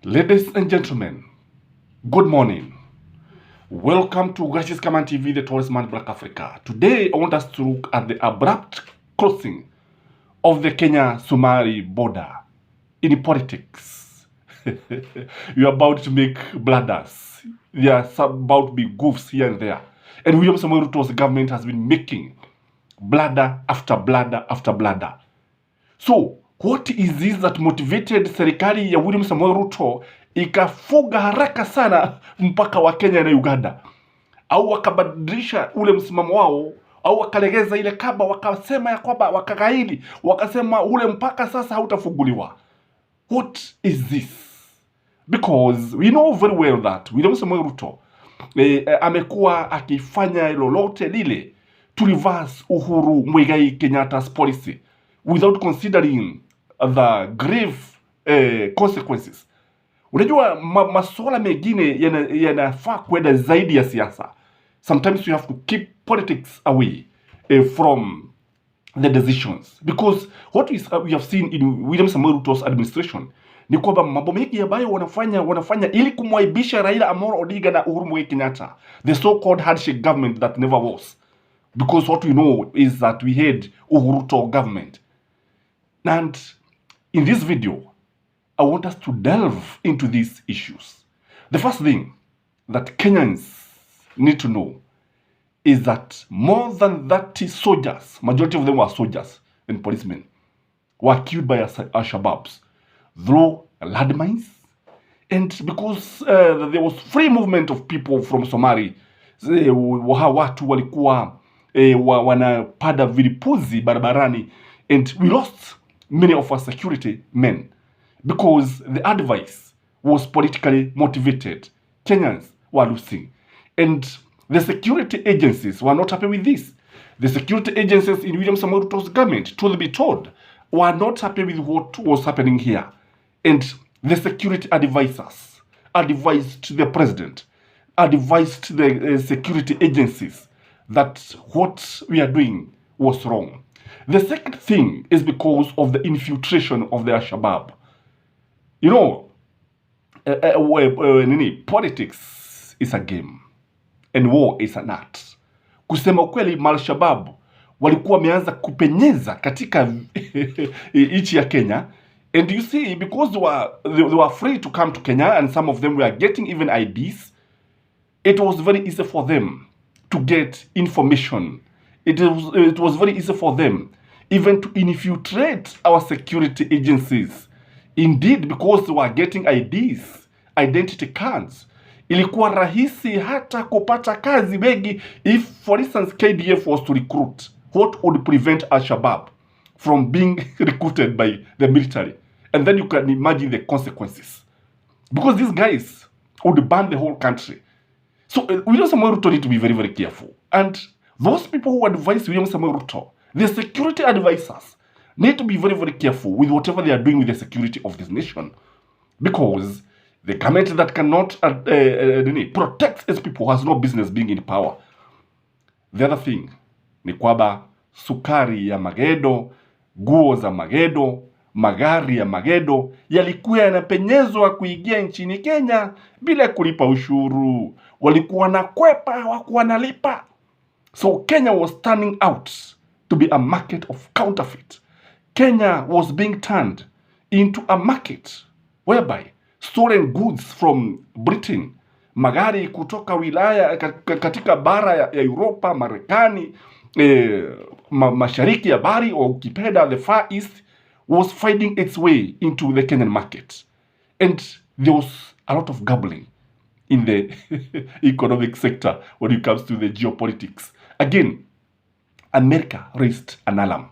Ladies and gentlemen, good morning. Welcome to Skyman TV, the tallest man in Black Africa. Today, I want us to look at the abrupt crossing of the Kenya Somalia border in politics. You're about to make bladders. There are about to be goofs here and there. And William Samoei Ruto's government has been making bladder after bladder after bladder. So, what is this that motivated serikali ya William Samoei Ruto ikafuga haraka sana mpaka wa Kenya na Uganda? Au wakabadilisha ule msimamo wao, au wakalegeza ile kaba, wakasema ya kwamba wakagaili, wakasema ule mpaka sasa hautafunguliwa. What is this? Because we know very well that William Samoei Ruto amekuwa akifanya lolote lile to reverse Uhuru Kenyatta's policy without considering the grave consequences. Unajua masuala mengine yanafaa kwenda zaidi ya siasa. Sometimes you have to keep politics away from the decisions, because what we have seen in William Samoei Ruto's administration ni kwamba mambo mengi ambayo wanafanya ili kumwaibisha Raila Amolo Odinga na Uhuru Kenyatta, the so-called handshake government that never was. Because what we know is that we had Uhuru government. And in this video, I want us to delve into these issues. The first thing that Kenyans need to know is that more than 30 soldiers, majority of them were soldiers and policemen, were killed by Al-Shabaabs through landmines. And because there was free movement of people from Somalia, watu walikuwa wanapada vilipuzi barabarani, and we lost many of our security men because the advice was politically motivated. Kenyans were losing, and the security agencies were not happy with this. The security agencies in William Samoei Ruto's government, truth be told, were not happy with what was happening here. And the security advisors advised the president, advised the security agencies that what we are doing was wrong. The second thing is because of the infiltration of the Al-Shabaab. You know, politics is a game and war is an art. Kusema ukweli, Al-Shabaab walikuwa wameanza kupenyeza katika nchi ya Kenya. And you see, because they were free to come to Kenya, and some of them were getting even IDs, it was very easy for them to get information. It was very easy for them even to infiltrate our security agencies. Indeed, because they were getting IDs, identity cards, ilikuwa rahisi hata kupata kazi wengi. If, for instance, KDF was to recruit, what would prevent Al-Shabaab from being recruited by the military? And then you can imagine the consequences, because these guys would ban the whole country. So William Samoei Ruto need to be very, very careful. And those people who advise William Samoei Ruto, the security advisors, need to be very, very careful with whatever they are doing with the security of this nation. Because the government that cannot protect its people has no business being in power. The other thing ni kwamba sukari ya magedo, nguo za magedo, magari ya magedo yalikuwa yanapenyezwa kuingia nchini Kenya bila kulipa ushuru. Walikuwa na kwepa, hawakuwa nalipa. So Kenya was turning out to be a market of counterfeit. Kenya was being turned into a market whereby stolen goods from Britain, magari kutoka wilaya katika bara ya Europa, Marekani, mashariki ya bari, or ukipenda the Far East, was finding its way into the Kenyan market. And there was a lot of gambling in the economic sector when it comes to the geopolitics. Again, America raised an alarm.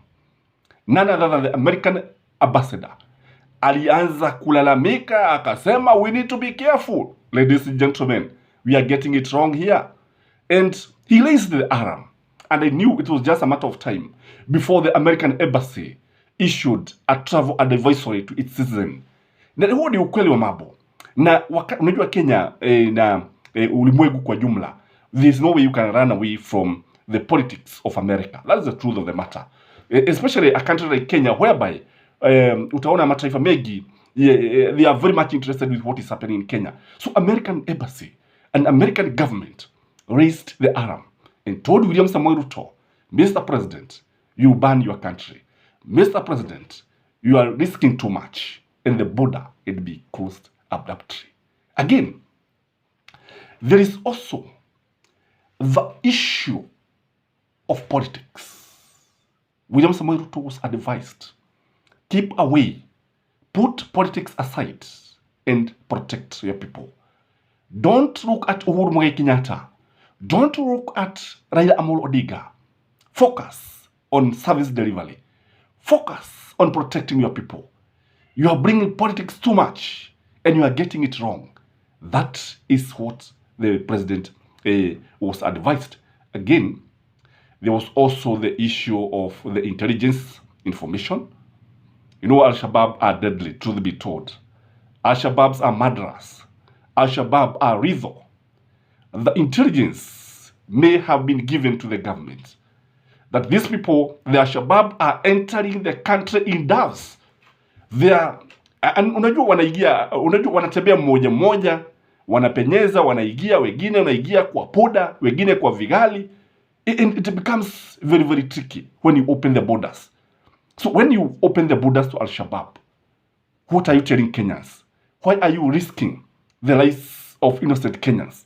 None other than the American ambassador alianza kulalamika, akasema we need to be careful. Ladies and gentlemen, we are getting it wrong here. And he raised the alarm. And I knew it was just a matter of time before the American embassy issued a travel advisory to its citizen. Na huo ni ukweli wa mambo. Na unajua Kenya na ulimwengu kwa jumla, there's no way you can run away from the politics of America. That is the truth of the matter. Especially a country like Kenya, whereby utaona mataifa mengi they are very much interested with what is happening in Kenya. So American embassy and American government raised the alarm and told William Samoei Ruto, Mr. President, you ban your country. Mr. President, you are risking too much, and the border will be closed abruptly. Again, there is also the issue of politics. William Samoei Ruto was advised, keep away, put politics aside, and protect your people. Don't look at UHURU Kenyatta. Don't look at Raila Amolo Odinga. Focus on service delivery. Focus on protecting your people. You are bringing politics too much, and you are getting it wrong. That is what the president was advised. Again, there was also the issue of the intelligence information. You know, Al-Shabaab are deadly, truth be told. Al-Shabaabs are murderers. Al-Shabaab are lethal. The intelligence may have been given to the government that these people, the Al-Shabaab, are entering the country in doves. They are, and unajua wanatembea mmoja mmoja, wanapenyeza, wanaigia, wengine wanaigia kwa poda, wengine kwa vigali. It becomes very, very tricky when you open the borders. So when you open the borders to Al-Shabaab, what are you telling Kenyans? Why are you risking the lives of innocent Kenyans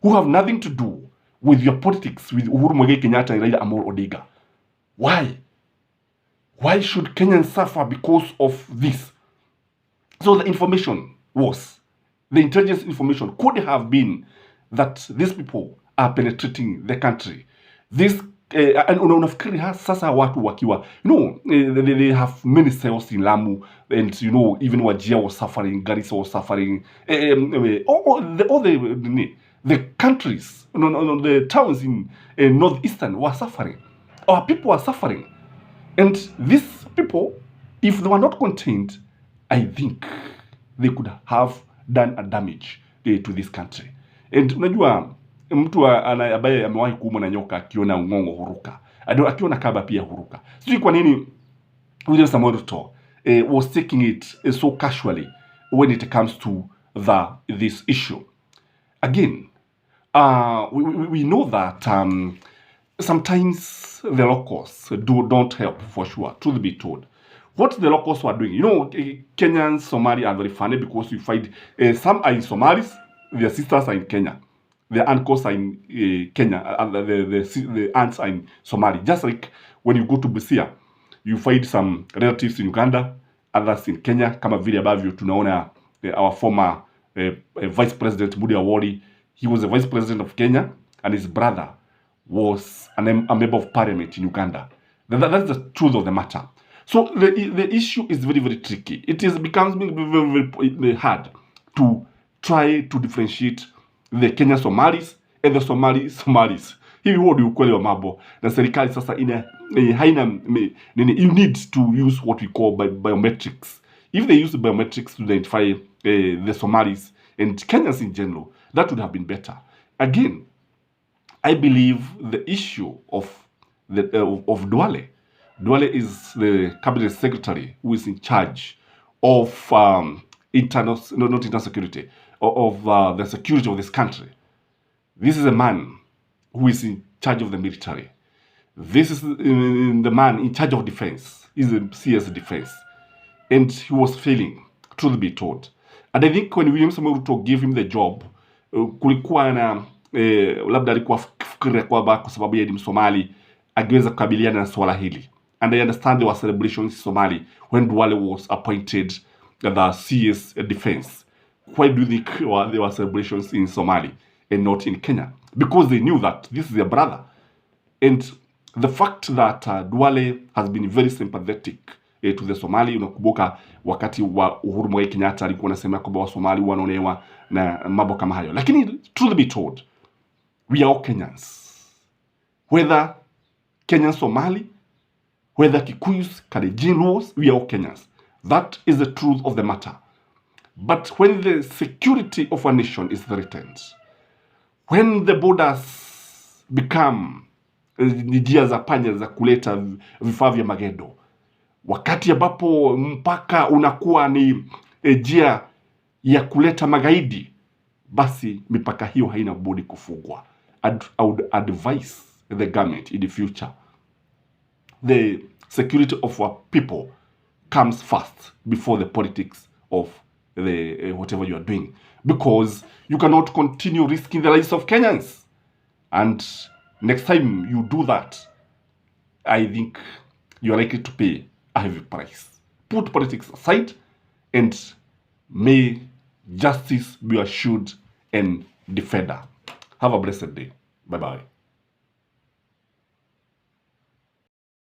who have nothing to do with your politics with UHURU Kenyatta and Raila Amolo Odinga? Why? Why should Kenyans suffer because of this? So the information was, the intelligence information could have been that these people are penetrating the country. This and unafikiri sasa watu wakiwa, they have many cells in Lamu, and even Wajir was suffering, Garissa was suffering, all the countries, the towns in northeastern were suffering. Our people are suffering, and these people, if they were not contained, I think they could have done a damage to this country. And unajua mtu ambaye amewahi kuumwa na nyoka akiona ngongo huruka, akiona kaba pia huruka. Sijui kwa nini William Samoei Ruto was taking it so casually when it comes to this issue. Again, we know that sometimes the locals don't help, for sure, truth be told. What the locals were doing, Kenyans, Somali are very funny because you find some are in Somalis, their sisters are in Kenya. The uncles are in Kenya, and the aunts are in Somali. Just like when you go to Busia, you find some relatives in Uganda, others in Kenya. Kama vile ambavyo tunaona our former Vice President Mudi Awori, he was the Vice President of Kenya, and his brother was a member of parliament in Uganda. That's the truth of the matter. So the issue is very, very tricky. It becomes very, very hard to try to differentiate the Kenya Somalis and the Somalis. Hivi huo ni ukweli wa mambo. Na serikali sasa haina you need to use what we call biometrics. If they use the biometrics to identify the Somalis and Kenyans in general, that would have been better. Again, I believe the issue of Duale. Duale is the cabinet secretary who is in charge of internal security, of the security of this country. This is a man who is in charge of the military. This is the man in charge of defense. He's a CS defense. And he was failing, truth be told. And I think when William Samoei Ruto gave him the job, kulikuwa na labda alikuwa fikiria kwamba kwa sababu yeye ni Msomali angeweza kukabiliana na swala hili. And I understand there were celebrations in Somali when Duale was appointed the CS defense. Why do you think there were celebrations in Somali and not in Kenya? Because they knew that this is their brother. And the fact that Duale has been very sympathetic to the Somali, unakumbuka wakati wa UHURU Kenyatta alikuwa anasema kwamba wa Somali wanaonewa na mambo kama hayo. Lakini truth be told, we are all Kenyans. Whether Kenyan Somali, whether Kikuyus, Kalenjin, Luos, we are all Kenyans. That is the truth of the matter. But when the security of a nation is threatened, when the borders become njia za panya za kuleta vifaa vya magendo, wakati ambapo mpaka unakuwa ni njia ya kuleta magaidi, basi mipaka hiyo haina budi kufungwa. I would advise the government in the future, the security of our people comes first before the politics of the whatever you are doing, because you cannot continue risking the lives of Kenyans. And next time you do that, I think you are likely to pay a heavy price. Put politics aside, and may justice be assured and defender. Have a blessed day. Bye-bye.